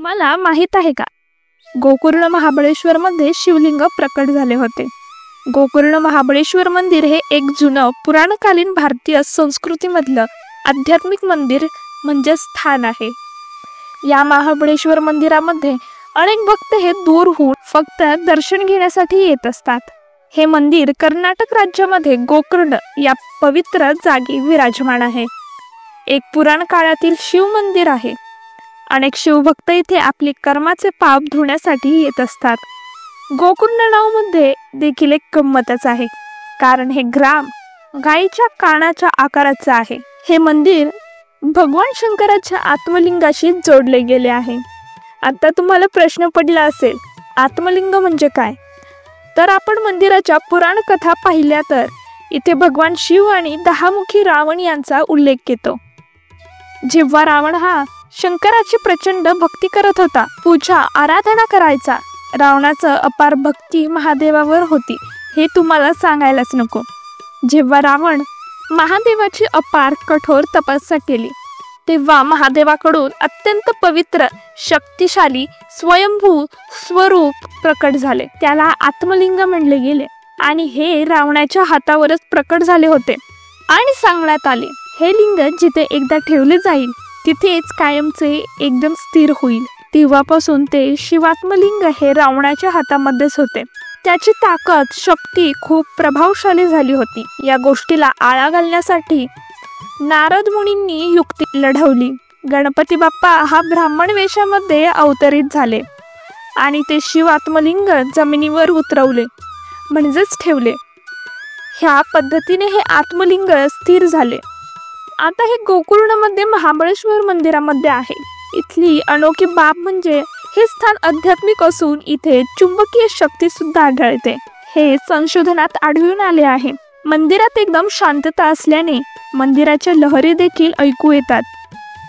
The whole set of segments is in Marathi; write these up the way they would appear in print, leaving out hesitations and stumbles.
तुम्हाला माहित आहे का, गोकर्ण महाबळेश्वर मध्ये शिवलिंग प्रकट झाले होते। गोकर्ण महाबळेश्वर मंदिर हे एक जुनं पुराणकालीन भारतीय संस्कृतीमधलं आध्यात्मिक मंदिर म्हणजे स्थान आहे। या महाबळेश्वर मंदिरामध्ये अनेक भक्त हे दूरहून फक्त दर्शन घेण्यासाठी येत असतात। हे मंदिर कर्नाटक राज्यामध्ये गोकर्ण या पवित्र जागी विराजमान आहे। एक पुराण काळातील शिव मंदिर आहे। अनेक शिवभक्त इथे आपले कर्माचे पाप धुण्यासाठी येत असतात। गोकर्ण नावामध्ये देखील एक गंमतच आहे, कारण हे ग्राम गायीच्या कानाच्या आकाराचे आहे। हे मंदिर भगवान शंकराच्या आत्मलिंगाशी जोडले गेले आहे। आता तुम्हाला प्रश्न पडला असेल, आत्मलिंग म्हणजे काय? तर आपण मंदिराच्या पुराण कथा पाहिल्या तर इथे भगवान शिव आणि 10 मुखी रावण यांचा उल्लेख येतो। जेव्हा रावण हा शंकराची प्रचंड भक्ती करत होता, पूजा आराधना करायचा, रावणाचं अपार भक्ती महादेवावर होती हे तुम्हाला सांगायलाच नको। जेव्हा रावण महादेवाची अपार कठोर तपस्या केली, तेव्हा महादेवाकडून अत्यंत पवित्र शक्तिशाली स्वयंभू स्वरूप प्रकट झाले। त्याला आत्मलिंग म्हणले गेले आणि हे रावणाच्या हातावरच प्रकट झाले होते आणि सांगण्यात आले, हे लिंग जिथे एकदा ठेवले जाईल तिथेच कायमचे एकदम स्थिर होईल। तेव्हापासून ते शिवात्मलिंग हे रावणाच्या हातामध्येच होते। त्याची ताकद शक्ती खूप प्रभावशाली झाली होती। या गोष्टीला आळा घालण्यासाठी नारद मुनींनी युक्ती लढवली। गणपती बाप्पा हा ब्राह्मण वेशामध्ये अवतरित झाले आणि ते शिवात्मलिंग जमिनीवर उतरवले म्हणजेच ठेवले। ह्या पद्धतीने हे आत्मलिंग स्थिर झाले। आता हे गोकर्णमध्ये महाबळेश्वर मंदिरामध्ये आहे। इथली अनोखी बाब म्हणजे हे स्थान आध्यात्मिक असून इथे चुंबकीय शक्ती सुद्धा आढळते। हे संशोधनात आढळून आले आहे। मंदिरात एकदम शांतता असल्याने मंदिराच्या लहरी देखील ऐकू येतात,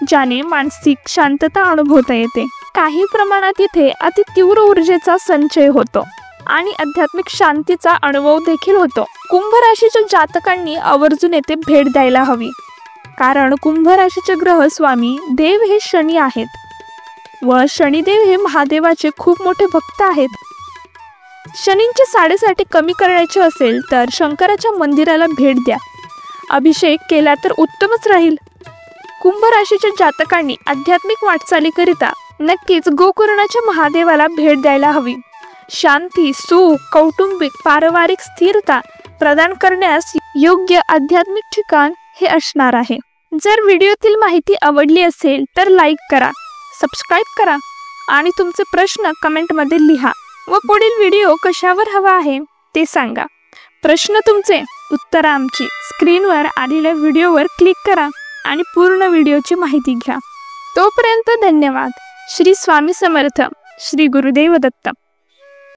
ज्याने मानसिक शांतता अनुभवता येते। काही प्रमाणात इथे अति तीव्र ऊर्जेचा संचय होतो आणि आध्यात्मिक शांतीचा अनुभव देखील होतो। कुंभ राशीच्या जातकांनी आवर्जून येथे भेट द्यायला हवी, कारण कुंभ राशीचे ग्रह स्वामी देव हे शनी आहेत व शनिदेव हे महादेवाचे खूप मोठे भक्त आहेत। शनींची साडेसाती कमी करायची असेल तर शंकराच्या मंदिराला भेट द्या, अभिषेक केला तर उत्तमच राहील। कुंभ राशीच्या जातकांनी आध्यात्मिक वाटचालीकरिता नक्कीच गोकर्णाच्या महादेवाला भेट द्यायला हवी। शांती, सुख, कौटुंबिक पारिवारिक स्थिरता प्रदान करण्यास योग्य आध्यात्मिक ठिकाण हे असणार आहे। जर व्हिडिओतील माहिती आवडली असेल तर लाईक करा, सबस्क्राईब करा आणि तुमचे प्रश्न कमेंटमध्ये लिहा व पुढील व्हिडिओ कशावर हवा आहे ते सांगा। प्रश्न तुमचे, उत्तर आमची। स्क्रीनवर आलेल्या व्हिडिओवर क्लिक करा आणि पूर्ण व्हिडिओची माहिती घ्या। तोपर्यंत धन्यवाद। श्री स्वामी समर्थ। श्री गुरुदेव दत्त।